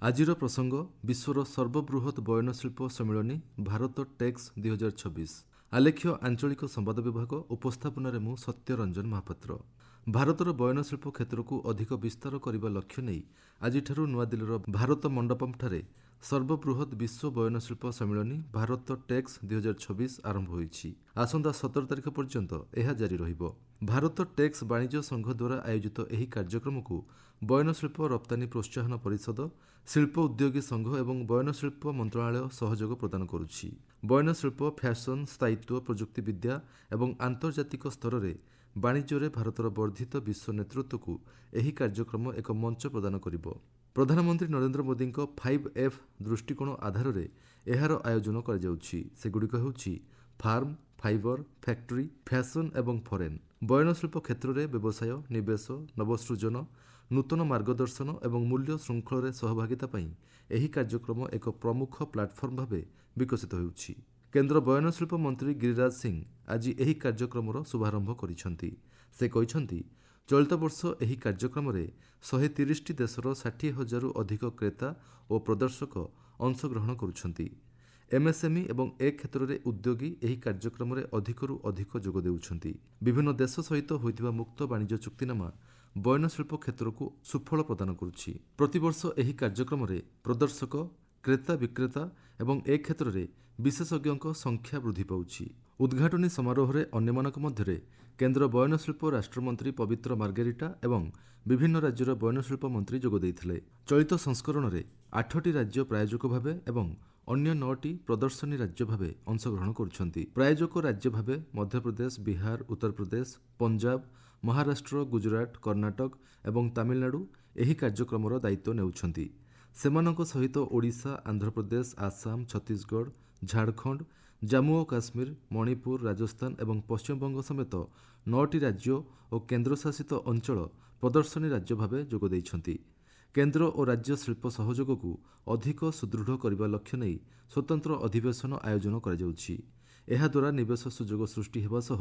ଆଜିର ପ୍ରସଙ୍ଗ ବିଶ୍ୱର ସର୍ବବୃହତ୍ ବୟନଶିଳ୍ପ ସମ୍ମିଳନୀ ଭାରତ ଟେକ୍ସ 2026। ଆଲେଖ୍ୟ ଆଞ୍ଚଳିକ ସମ୍ବାଦ ବିଭାଗ ଉପସ୍ଥାପନାରେ ମୁଁ ସତ୍ୟରଞ୍ଜନ ମହାପାତ୍ର। ଭାରତର ବୟନଶିଳ୍ପ କ୍ଷେତ୍ରକୁ ଅଧିକ ବିସ୍ତାର କରିବା ଲକ୍ଷ୍ୟ ନେଇ ଆଜିଠାରୁ ନୂଆଦିଲ୍ଲୀର ଭାରତ ମଣ୍ଡପମ୍ଠାରେ ସର୍ବବୃହତ୍ ବିଶ୍ୱ ବୟନଶିଳ୍ପ ସମ୍ମିଳନୀ ଭାରତ ଟେକ୍ସ 2026 ଆରମ୍ଭ ହୋଇଛି। ଆସନ୍ତା 17 ତାରିଖ ପର୍ଯ୍ୟନ୍ତ ଏହା ଜାରି ରହିବ। ଭାରତ ଟେକ୍ସ ବାଣିଜ୍ୟ ସଂଘ ଦ୍ୱାରା ଆୟୋଜିତ ଏହି କାର୍ଯ୍ୟକ୍ରମକୁ ବୟନଶିଳ୍ପ ରପ୍ତାନୀ ପ୍ରୋତ୍ସାହନ ପରିଷଦ, ଶିଳ୍ପ ଉଦ୍ୟୋଗୀ ସଂଘ ଏବଂ ବୟନଶିଳ୍ପ ମନ୍ତ୍ରଣାଳୟ ସହଯୋଗ ପ୍ରଦାନ କରୁଛି। ବୟନଶିଳ୍ପ, ଫ୍ୟାସନ୍, ସ୍ଥାୟିତ୍ୱ, ପ୍ରଯୁକ୍ତିବିଦ୍ୟା ଏବଂ ଆନ୍ତର୍ଜାତିକ ସ୍ତରରେ ବାଣିଜ୍ୟରେ ଭାରତର ବର୍ଦ୍ଧିତ ବିଶ୍ୱ ନେତୃତ୍ୱକୁ ଏହି କାର୍ଯ୍ୟକ୍ରମ ଏକ ମଞ୍ଚ ପ୍ରଦାନ କରିବ। ପ୍ରଧାନମନ୍ତ୍ରୀ ନରେନ୍ଦ୍ର ମୋଦିଙ୍କ 5F ଦୃଷ୍ଟିକୋଣ ଆଧାରରେ ଏହାର ଆୟୋଜନ କରାଯାଉଛି। ସେଗୁଡ଼ିକ ହେଉଛି ଫାର୍ମ, ଫାଇବର, ଫ୍ୟାକ୍ଟରି, ଫ୍ୟାସନ୍ ଏବଂ ଫରେନ୍। ବୟନଶିଳ୍ପ କ୍ଷେତ୍ରରେ ବ୍ୟବସାୟ, ନିବେଶ, ନବସୃଜନ, ନୂତନ ମାର୍ଗଦର୍ଶନ ଏବଂ ମୂଲ୍ୟ ଶୃଙ୍ଖଳରେ ସହଭାଗିତା ପାଇଁ ଏହି କାର୍ଯ୍ୟକ୍ରମ ଏକ ପ୍ରମୁଖ ପ୍ଲାଟଫର୍ମ ଭାବେ ବିକଶିତ ହେଉଛି। କେନ୍ଦ୍ର ବୟନଶିଳ୍ପ ମନ୍ତ୍ରୀ ଗିରିରାଜ ସିଂ ଆଜି ଏହି କାର୍ଯ୍ୟକ୍ରମର ଶୁଭାରମ୍ଭ କରିଛନ୍ତି। ସେ କହିଛନ୍ତି, ଚଳିତ ବର୍ଷ ଏହି କାର୍ଯ୍ୟକ୍ରମରେ 130ଟି ଦେଶର 60,000ରୁ ଅଧିକ କ୍ରେତା ଓ ପ୍ରଦର୍ଶକ ଅଂଶଗ୍ରହଣ କରୁଛନ୍ତି। MSME ଏବଂ ଏ କ୍ଷେତ୍ରରେ ଉଦ୍ୟୋଗୀ ଏହି କାର୍ଯ୍ୟକ୍ରମରେ ଅଧିକରୁ ଅଧିକ ଯୋଗ ଦେଉଛନ୍ତି। ବିଭିନ୍ନ ଦେଶ ସହିତ ହୋଇଥିବା ମୁକ୍ତ ବାଣିଜ୍ୟ ଚୁକ୍ତିନାମା ବୟନଶିଳ୍ପ କ୍ଷେତ୍ରକୁ ସୁଫଳ ପ୍ରଦାନ କରୁଛି। ପ୍ରତିବର୍ଷ ଏହି କାର୍ଯ୍ୟକ୍ରମରେ ପ୍ରଦର୍ଶକ, କ୍ରେତା ବିକ୍ରେତା ଏବଂ ଏ କ୍ଷେତ୍ରରେ ବିଶେଷଜ୍ଞଙ୍କ ସଂଖ୍ୟା ବୃଦ୍ଧି ପାଉଛି। ଉଦ୍ଘାଟନୀ ସମାରୋହରେ ଅନ୍ୟମାନଙ୍କ ମଧ୍ୟରେ କେନ୍ଦ୍ର ବୟନଶିଳ୍ପ ରାଷ୍ଟ୍ରମନ୍ତ୍ରୀ ପବିତ୍ର ମାର୍ଗେରିଟା ଏବଂ ବିଭିନ୍ନ ରାଜ୍ୟର ବୟନଶିଳ୍ପ ମନ୍ତ୍ରୀ ଯୋଗ ଦେଇଥିଲେ। ଚଳିତ ସଂସ୍କରଣରେ 8ଟି ରାଜ୍ୟ ପ୍ରାୟୋଜକ ଭାବେ ଏବଂ ଅନ୍ୟ 9ଟି ପ୍ରଦର୍ଶନୀ ରାଜ୍ୟ ଭାବେ ଅଂଶଗ୍ରହଣ କରୁଛନ୍ତି। ପ୍ରାୟୋଜକ ରାଜ୍ୟ ଭାବେ ମଧ୍ୟପ୍ରଦେଶ, ବିହାର, ଉତ୍ତରପ୍ରଦେଶ, ପଞ୍ଜାବ, ମହାରାଷ୍ଟ୍ର, ଗୁଜରାଟ, କର୍ଣ୍ଣାଟକ ଏବଂ ତାମିଲନାଡୁ ଏହି କାର୍ଯ୍ୟକ୍ରମର ଦାୟିତ୍ୱ ନେଉଛନ୍ତି। ସେମାନଙ୍କ ସହିତ ଓଡ଼ିଶା, ଆନ୍ଧ୍ରପ୍ରଦେଶ, ଆସାମ, ଛତିଶଗଡ଼, ଝାଡ଼ଖଣ୍ଡ, ଜାମ୍ମୁ ଓ କାଶ୍ମୀର, ମଣିପୁର, ରାଜସ୍ଥାନ ଏବଂ ପଶ୍ଚିମବଙ୍ଗ ସମେତ 9ଟି ରାଜ୍ୟ ଓ କେନ୍ଦ୍ରଶାସିତ ଅଞ୍ଚଳ ପ୍ରଦର୍ଶନୀ ରାଜ୍ୟ ଭାବେ ଯୋଗ ଦେଇଛନ୍ତି। କେନ୍ଦ୍ର ଓ ରାଜ୍ୟ ଶିଳ୍ପ ସହଯୋଗକୁ ଅଧିକ ସୁଦୃଢ଼ କରିବା ଲକ୍ଷ୍ୟ ନେଇ ସ୍ୱତନ୍ତ୍ର ଅଧିବେଶନ ଆୟୋଜନ କରାଯାଉଛି। ଏହାଦ୍ୱାରା ନିବେଶ ସୁଯୋଗ ସୃଷ୍ଟି ହେବା ସହ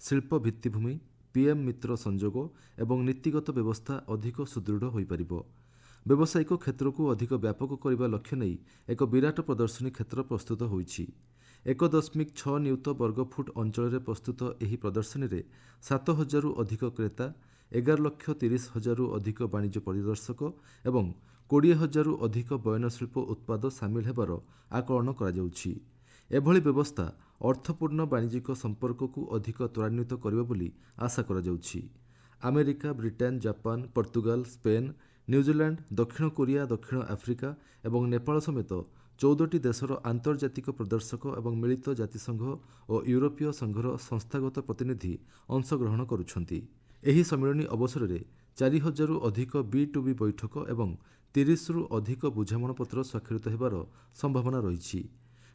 ଶିଳ୍ପ ଭିତ୍ତିଭୂମି, PM ମିତ୍ର ସଂଯୋଗ ଏବଂ ନୀତିଗତ ବ୍ୟବସ୍ଥା ଅଧିକ ସୁଦୃଢ଼ ହୋଇପାରିବ। ବ୍ୟବସାୟିକ କ୍ଷେତ୍ରକୁ ଅଧିକ ବ୍ୟାପକ କରିବା ଲକ୍ଷ୍ୟ ନେଇ ଏକ ବିରାଟ ପ୍ରଦର୍ଶନୀ କ୍ଷେତ୍ର ପ୍ରସ୍ତୁତ ହୋଇଛି। 1.6 ନିୟୁତ ବର୍ଗଫୁଟ ଅଞ୍ଚଳରେ ପ୍ରସ୍ତୁତ ଏହି ପ୍ରଦର୍ଶନୀରେ 7,000ରୁ ଅଧିକ କ୍ରେତା, 11,30,000ରୁ ଅଧିକ ବାଣିଜ୍ୟ ପରିଦର୍ଶକ ଏବଂ 20,000ରୁ ଅଧିକ ବୟନଶିଳ୍ପ ଉତ୍ପାଦ ସାମିଲ ହେବାର ଆକଳନ କରାଯାଉଛି। ଏଭଳି ବ୍ୟବସ୍ଥା ଅର୍ଥପୂର୍ଣ୍ଣ ବାଣିଜ୍ୟିକ ସମ୍ପର୍କକୁ ଅଧିକ ତ୍ୱରାନ୍ୱିତ କରିବ ବୋଲି ଆଶା କରାଯାଉଛି। America, Britain, Japan, Portugal, Spain, New Zealand, ଦକ୍ଷିଣ କୋରିଆ, ଦକ୍ଷିଣ ଆଫ୍ରିକା ଏବଂ ନେପାଳ ସମେତ 14ଟି ଦେଶର ଆନ୍ତର୍ଜାତିକ ପ୍ରଦର୍ଶକ ଏବଂ ମିଳିତ ଜାତିସଂଘ ଓ ୟୁରୋପୀୟ ସଂଘର ସଂସ୍ଥାଗତ ପ୍ରତିନିଧି ଅଂଶଗ୍ରହଣ କରୁଛନ୍ତି। ଏହି ସମ୍ମିଳନୀ ଅବସରରେ 4,000ରୁ ଅଧିକ B2B ବୈଠକ ଏବଂ 30ରୁ ଅଧିକ ବୁଝାମଣାପତ୍ର ସ୍ୱାକ୍ଷରିତ ହେବାର ସମ୍ଭାବନା ରହିଛି।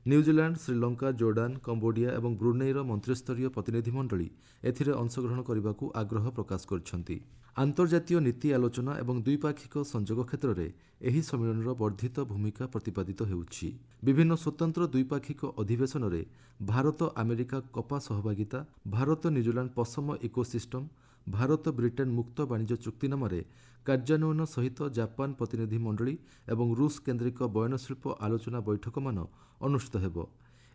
ନ୍ୟୁଜିଲାଣ୍ଡ, ଶ୍ରୀଲଙ୍କା, ଜୋର୍ଡାନ, କମ୍ବୋଡିଆ ଏବଂ ବ୍ରୁନେଇର ମନ୍ତ୍ରୀସ୍ତରୀୟ ପ୍ରତିନିଧିମଣ୍ଡଳୀ ଏଥିରେ ଅଂଶଗ୍ରହଣ କରିବାକୁ ଆଗ୍ରହ ପ୍ରକାଶ କରିଛନ୍ତି। ଆନ୍ତର୍ଜାତୀୟ ନୀତି ଆଲୋଚନା ଏବଂ ଦ୍ୱିପାକ୍ଷିକ ସଂଯୋଗ କ୍ଷେତ୍ରରେ ଏହି ସମ୍ମିଳନୀର ବର୍ଦ୍ଧିତ ଭୂମିକା ପ୍ରତିପାଦିତ ହେଉଛି। ବିଭିନ୍ନ ସ୍ୱତନ୍ତ୍ର ଦ୍ୱିପାକ୍ଷିକ ଅଧିବେଶନରେ ଭାରତ ଆମେରିକା କପା ସହଭାଗିତା, ଭାରତ ନ୍ୟୁଜିଲାଣ୍ଡ ପଶମ ଇକୋସିଷ୍ଟମ, ଭାରତ ବ୍ରିଟେନ୍ ମୁକ୍ତ ବାଣିଜ୍ୟ ଚୁକ୍ତିନାମାରେ କାର୍ଯ୍ୟାନ୍ୱୟନ ସହିତ ଜାପାନ ପ୍ରତିନିଧି ମଣ୍ଡଳୀ ଏବଂ ରୁଷ କେନ୍ଦ୍ରିକ ବୟନଶିଳ୍ପ ଆଲୋଚନା ବୈଠକମାନ ଅନୁଷ୍ଠିତ ହେବ।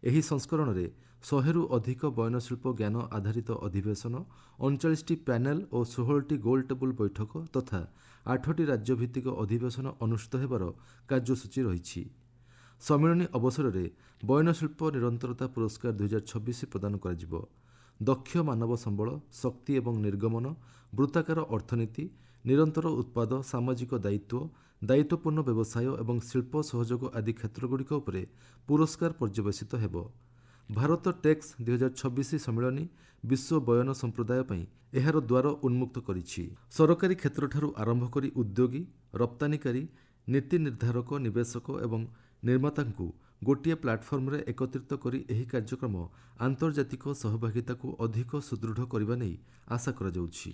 ଏହି ସଂସ୍କରଣରେ 100ରୁ ଅଧିକ ବୟନଶିଳ୍ପ ଜ୍ଞାନ ଆଧାରିତ ଅଧିବେଶନ, 39ଟି ପ୍ୟାନେଲ ଓ 16ଟି ଗୋଲ ଟେବୁଲ ବୈଠକ ତଥା 8ଟି ରାଜ୍ୟଭିତ୍ତିକ ଅଧିବେଶନ ଅନୁଷ୍ଠିତ ହେବାର କାର୍ଯ୍ୟସୂଚୀ ରହିଛି। ସମ୍ମିଳନୀ ଅବସରରେ ବୟନଶିଳ୍ପ ନିରନ୍ତରତା ପୁରସ୍କାର 2026 ପ୍ରଦାନ କରାଯିବ। ଦକ୍ଷ ମାନବ ସମ୍ବଳ, ଶକ୍ତି ଏବଂ ନିର୍ଗମନ, ବୃତ୍ତାକାର ଅର୍ଥନୀତି, ନିରନ୍ତର ଉତ୍ପାଦ, ସାମାଜିକ ଦାୟିତ୍ୱ, ଦାୟିତ୍ୱପୂର୍ଣ୍ଣ ବ୍ୟବସାୟ ଏବଂ ଶିଳ୍ପ ସହଯୋଗ ଆଦି କ୍ଷେତ୍ରଗୁଡ଼ିକ ଉପରେ ପୁରସ୍କାର ପର୍ଯ୍ୟବେସିତ ହେବ। ଭାରତ ଟେକ୍ସ 2026 ସମ୍ମିଳନୀ ବିଶ୍ୱ ବୟନ ସମ୍ପ୍ରଦାୟ ପାଇଁ ଏହାର ଦ୍ୱାର ଉନ୍ମୁକ୍ତ କରିଛି। ସରକାରୀ କ୍ଷେତ୍ରଠାରୁ ଆରମ୍ଭ କରି ଉଦ୍ୟୋଗୀ, ରପ୍ତାନିକାରୀ, ନୀତି ନିର୍ଦ୍ଧାରକ, ନିବେଶକ ଏବଂ ନିର୍ମାତାଙ୍କୁ ଗୋଟିଏ ପ୍ଲାଟଫର୍ମରେ ଏକତ୍ରିତ କରି ଏହି କାର୍ଯ୍ୟକ୍ରମ ଆନ୍ତର୍ଜାତିକ ସହଭାଗିତାକୁ ଅଧିକ ସୁଦୃଢ଼ କରିବା ନେଇ ଆଶା କରାଯାଉଛି।